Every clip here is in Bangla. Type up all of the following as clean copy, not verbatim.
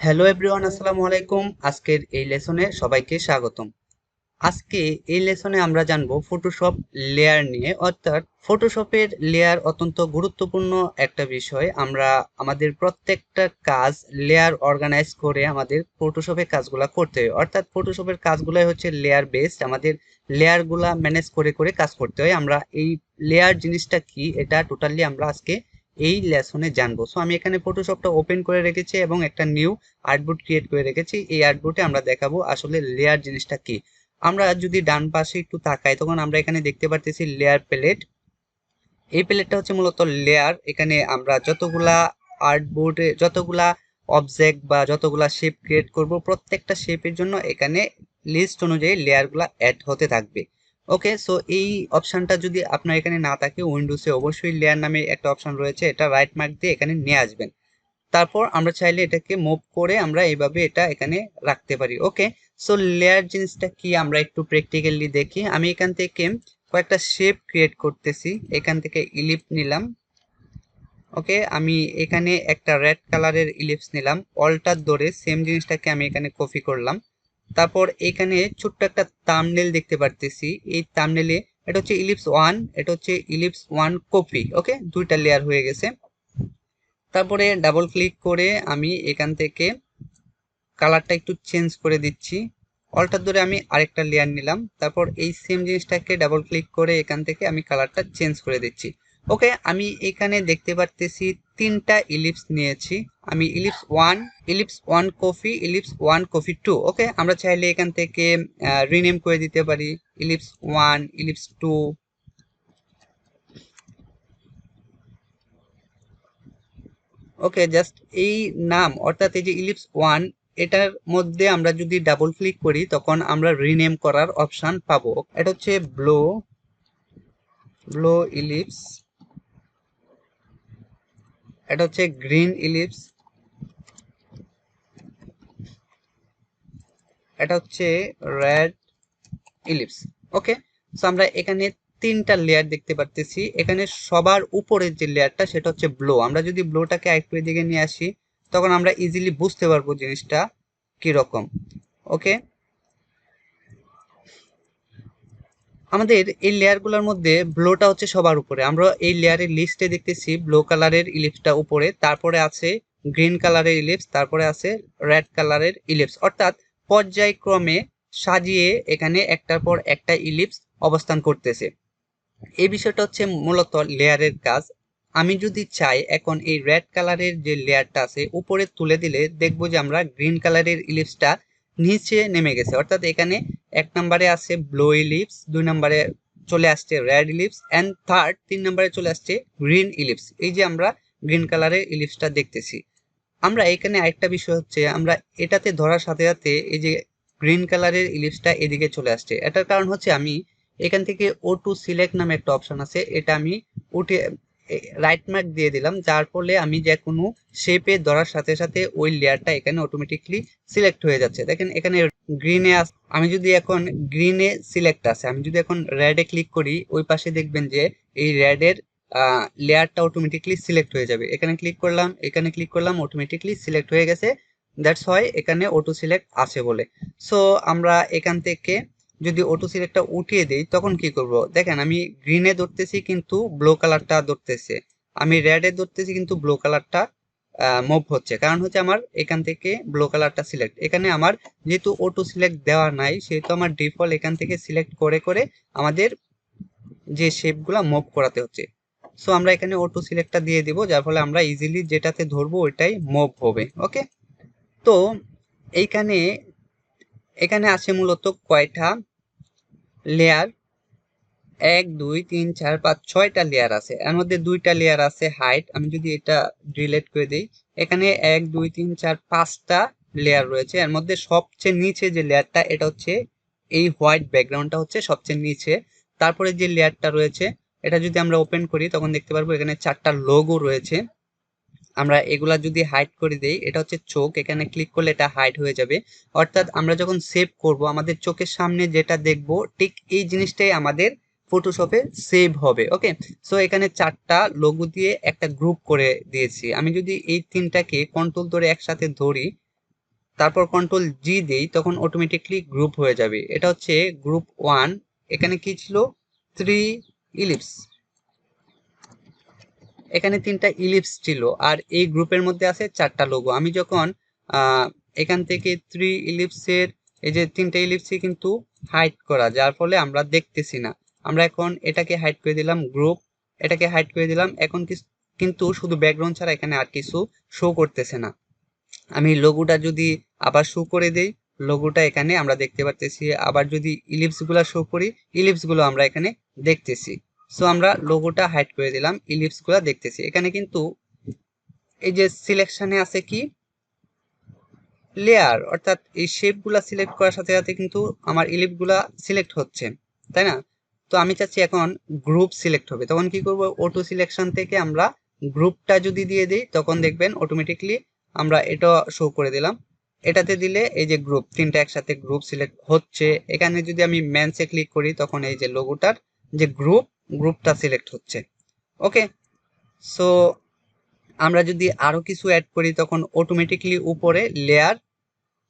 হ্যালো এভরিওয়ান, আসসালামু আলাইকুম। আজকের এই লেসনে সবাইকে স্বাগতম। আজকে এই লেসনে আমরা জানবো ফটোশপ লেয়ার নিয়ে, অর্থাৎ ফটোশপের লেয়ার অত্যন্ত গুরুত্বপূর্ণ একটা বিষয়। আমরা আমাদের প্রত্যেকটা কাজ লেয়ার অর্গানাইজ করে আমাদের ফটোশপের কাজগুলা করতে হয়, অর্থাৎ ফটোশপের কাজগুলাই হচ্ছে লেয়ার বেসড। আমাদের লেয়ারগুলা ম্যানেজ করে করে কাজ করতে হয়। আমরা এই লেয়ার জিনিসটা কি এটা টোটালি আমরা আজকে এই লেসনে জানবো। সো আমি এখানে ফটোশপটা ওপেন করে রেখেছি এবং একটা নিউ আর্টবোর্ড ক্রিয়েট করে রেখেছি। এই আর্টবোর্ডে আমরা দেখাবো আসলে লেয়ার জিনিসটা কি। আমরা যদি ডান পাশে একটু তাকাই তখন আমরা এখানে দেখতে পারতেছি লেয়ার প্যালেট। এই প্যালেটটা হচ্ছে মূলত লেয়ার। এখানে আমরা যতগুলা আর্টবোর্ডে যতগুলা অবজেক্ট বা যতগুলা শেপ ক্রিয়েট করব, প্রত্যেকটা শেপের জন্য এখানে লিস্ট অনুযায়ী লেয়ারগুলা অ্যাড হতে থাকবে। ওকে, সো এই অপশনটা যদি আপনার এখানে না থাকে, উইন্ডোজে অবশ্যই লেয়ার নামে একটা অপশন রয়েছে, এটা রাইট মার্ক দিয়ে এখানে নিয়ে আসবেন। তারপর আমরা চাইলে এটাকে মুভ করে আমরা এইভাবে এটা এখানে রাখতে পারি। ওকে, সো লেয়ার জিনিসটা কি আমরা একটু প্র্যাকটিক্যালি দেখি। আমি এখান থেকে কয়েকটা শেপ ক্রিয়েট করতেছি। এখান থেকে ইলিপস নিলাম। ওকে, আমি এখানে একটা রেড কালারের ইলিপস নিলাম, অল্টার ধরে সেম জিনিসটাকে আমি এখানে কপি করলাম। তারপর এখানে ছোট্ট একটা থাম্বনেল দেখতে পারতেছি। এই থাম্বনেলে এটা হচ্ছে ইলিপস ওয়ান, এটা হচ্ছে ইলিপস ওয়ান কপি। ওকে, দুইটা লেয়ার হয়ে গেছে। তারপরে ডাবল ক্লিক করে আমি এখান থেকে কালারটা একটু চেঞ্জ করে দিচ্ছি। অল্টার ধরে আমি আরেকটা লেয়ার নিলাম, তারপর এই সেম জিনিসটাকে ডাবল ক্লিক করে এখান থেকে আমি কালারটা চেঞ্জ করে দিচ্ছি। ওকে, আমি এখানে দেখতে পারতেছি তিনটা ইলিপস নিয়েছি। আমি ellipse one copy, ellipse one copy two. Okay, আমরা চাইলে এখান থেকে রিনেম করে দিতে পারি ellipse one, ellipse two. Okay, just এই নাম, অর্থাৎ এই যে ইলিপস ওয়ান, এটার মধ্যে আমরা যদি ডাবল ক্লিক করি তখন আমরা রিনেম করার অপশন পাবো। এটা হচ্ছে ব্লো ব্লো ইলিপস, এটা হচ্ছে গ্রিন ইলিপস, এটা হচ্ছে রেড ইলিপস। ওকে, সো আমরা এখানে তিনটা লেয়ার দেখতে পারতেছি। এখানে সবার উপরের যে লেয়ারটা সেটা হচ্ছে ব্লো। আমরা যদি ব্লোটাকে আরেকটু দিকে নিয়ে আসি তখন আমরা ইজিলি বুঝতে পারবো জিনিসটা কিরকম। ওকে, আমাদের এই লেয়ারগুলোর মধ্যে ব্লোটা হচ্ছে সবার উপরে। আমরা এই লেয়ারের লিস্টে দেখতেছি ব্লু কালারের ইলিপসটা উপরে, তারপরে আছে গ্রিন কালারের ইলিপস, তারপরে আছে রেড কালারের ইলিপস, অর্থাৎ পর্যায়ক্রমে সাজিয়ে এখানে একটার পর একটা ইলিপস অবস্থান করতেছে। এই বিষয়টা হচ্ছে মূলত লেয়ারের কাজ। আমি যদি চাই এখন এই রেড কালারের যে লেয়ারটা আছে উপরে তুলে দিলে দেখবো যে আমরা গ্রিন কালারের ইলিপসটা নিচে নেমে গেছে, অর্থাৎ এখানে এক নম্বরে আছে ব্লু ইলিপস, দুই নম্বরে চলে আসছে রেড ইলিপস, এন্ড তিন নম্বরে চলে আসছে গ্রিন ইলিপস। এই যে আমরা গ্রিন কালারের ইলিপসটা দেখতেছি। আমরা এখানে আরেকটা বিষয় হচ্ছে, আমরা এটাতে ধরার সাথে সাথে এই যে গ্রিন কালারের ইলিপসটা এদিকে চলে আসছে। এটার কারণ হচ্ছে আমি এখান থেকে ও টু সিলেক্ট নামে একটা অপশন আছে, এটা আমি উঠে রাইট মার্ক দিয়ে দিলাম, যার ফলে আমি যে কোনো শেপে ধরার সাথে সাথে ওই লেয়ারটা এখানে অটোমেটিকলি সিলেক্ট হয়ে যাচ্ছে। দেখেন এখানে গ্রিনে আমি যদি এখন গ্রিনে সিলেক্ট আছে, আমি যদি এখন রেডে ক্লিক করি ওই পাশে দেখবেন যে এই রেডের লেয়ারটা অটোমেটিকলি সিলেক্ট হয়ে যাবে। এখানে ক্লিক করলাম, এখানে ক্লিক করলাম, অটোমেটিকলি সিলেক্ট হয়ে গেছে। দ্যাটস হয় এখানে অটো সিলেক্ট আছে বলে। সো আমরা এখান থেকে যদি অটো সিলেক্টটা উঠিয়ে দেই তখন কি করব, দেখেন আমি গ্রিনে ধরতেছি কিন্তু ব্লু কালারটা ধরতেছে, আমি রেডে ধরতেছি কিন্তু ব্লু কালারটা মুভ হচ্ছে। কারণ হচ্ছে আমার এখান থেকে ব্লু কালারটা সিলেক্ট। এখানে আমার যেহেতু অটো সিলেক্ট দেওয়া নাই সেহেতু আমার ডিফল্ট এখান থেকে সিলেক্ট করে করে আমাদের যে শেপগুলা মুভ করাতে হচ্ছে। সো আমরা এখানে অটো সিলেক্টটা দিয়ে দিব, যার ফলে আমরা ইজিলি যেটাতে ধরবো ওইটাই মুভ হবে। ওকে, তো এইখানে এখানে আছে মূলত কয়টা লেয়ার, এক দুই তিন চার পাঁচ ছয়টা লেয়ার আছে। এর মধ্যে দুইটা লেয়ার আছে হাইট। আমি যদি এটা ডিলিট করে দিই, এখানে এক দুই তিন চার পাঁচটা লেয়ার রয়েছে। এর মধ্যে সবচেয়ে নিচে যে লেয়ারটা এটা হচ্ছে এই হোয়াইট ব্যাকগ্রাউন্ডটা হচ্ছে সবচেয়ে নিচে। তারপরে যে লেয়ারটা রয়েছে এটা যদি আমরা ওপেন করি তখন দেখতে পারবো এখানে চারটা লোগো রয়েছে। আমরা এগুলা যদি হাইড করে দেই, এটা হচ্ছে চোখ, এখানে ক্লিক করলে এটা হাইড হয়ে যাবে। অর্থাৎ আমরা যখন সেভ করব আমাদের চোখের সামনে যেটা দেখব ঠিক এই জিনিসটাই আমাদের ফটোশপে সেভ হবে। ওকে, সো এখানে চারটা লোগো দিয়ে একটা গ্রুপ করে দিয়েছি। আমি যদি এই তিনটাকে কন্ট্রোল ধরে একসাথে ধরি তারপর কন্ট্রোল জি দেই তখন অটোমেটিকলি গ্রুপ হয়ে যাবে। এটা হচ্ছে গ্রুপ 1। এখানে কি ছিল? 3 ইলিপস। এখানে 3টা ইলিপস ছিল আর এই গ্রুপের মধ্যে আছে 4টা লোগো। আমি যখন এখান থেকে 3 ইলিপসের এই যে 3টা ইলিপসই কিন্তু হাইড করা, যার ফলে আমরা দেখতেছি না। আমরা এখন এটাকে হাইড করে দিলাম, গ্রুপ, এটাকে হাইড করে দিলাম। এখন কিন্তু শুধু ব্যাকগ্রাউন্ড ছাড়া এখানে আর কিছু শো করতেছে না। আমি লোগোটা যদি আবার শো করে দেই, লোগোটা এখানে আমরা দেখতে পারতেছি। আবার যদি ইলিপস গুলা শো করি, ইলিপস গুলো আমরা এখানে দেখতেছি। সো আমরা লোগোটা হাইড করে দিলাম, ইলিপস গুলা দেখতেছি। এখানে কিন্তু এই যে সিলেকশনে আছে কি লেয়ার, অর্থাৎ এই শেপ গুলা সিলেক্ট করার সাথে সাথে কিন্তু আমার ইলিপস গুলা সিলেক্ট হচ্ছে, তাই না? তো আমি চাচ্ছি এখন গ্রুপ সিলেক্ট হবে। তখন কি করব? অটো সিলেকশন থেকে আমরা গ্রুপটা যদি দিয়ে দিই তখন দেখবেন অটোমেটিকলি আমরা এটা শো করে দিলাম। এটাতে দিলে এই যে গ্রুপ 3টা একসাথে গ্রুপ সিলেক্ট হচ্ছে। এখানে যদি আমি ম্যানসে ক্লিক করি তখন এই যে লোগোটার যে গ্রুপটা সিলেক্ট হচ্ছে। ওকে, সো আমরা যদি আরো কিছু অ্যাড করি তখন অটোমেটিকলি উপরে লেয়ার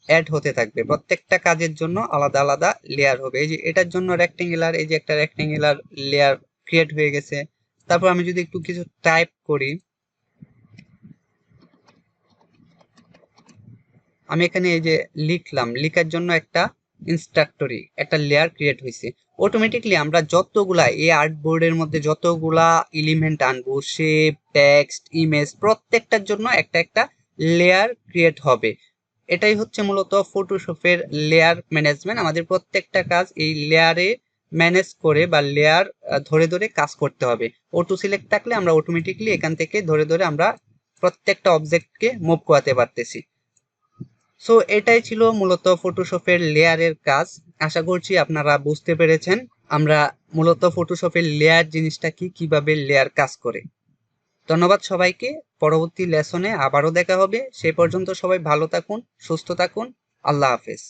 অ্যাড হতে থাকবে। প্রত্যেকটা কাজের জন্য আলাদা আলাদা লেয়ার হবে। এই যে এটার জন্য রেক্টেঙ্গুলার, এই যে একটা রেক্টেঙ্গুলার লেয়ার ক্রিয়েট হয়ে গেছে। তারপর আমি যদি একটু কিছু টাইপ করি, আমি এখানে এই যে লিখলাম, লিখার জন্য একটা ইনস্ট্রাক্টরি একটা লেয়ার ক্রিয়েট হয়েছে। অটোমেটিকলি আমরা যতগুলা এই আর্টবোর্ডের মধ্যে যতগুলা এলিমেন্ট আনবো, শেপ, টেক্সট, ইমেজ, প্রত্যেকটার জন্য একটা একটা লেয়ার ক্রিয়েট হবে। এটাই হচ্ছে মূলত ফটোশপের লেয়ার ম্যানেজমেন্ট। আমাদের প্রত্যেকটা কাজ এই লেয়ারে ম্যানেজ করে বা লেয়ার ধরে ধরে কাজ করতে হবে। অটো সিলেক্ট থাকলে আমরা অটোমেটিকলি এখান থেকে ধরে ধরে আমরা প্রত্যেকটা অবজেক্টকে মুভ করাতে পারতেছি। সো এটাই ছিল মূলত ফটোশপের লেয়ারের কাজ। আশা করছি আপনারা বুঝতে পেরেছেন আমরা মূলত ফটোশপের লেয়ার জিনিসটা কি, কিভাবে লেয়ার কাজ করে। ধন্যবাদ সবাইকে। পরবর্তী লেসনে আবারও দেখা হবে। সেই পর্যন্ত সবাই ভালো থাকুন, সুস্থ থাকুন। আল্লাহ হাফেজ।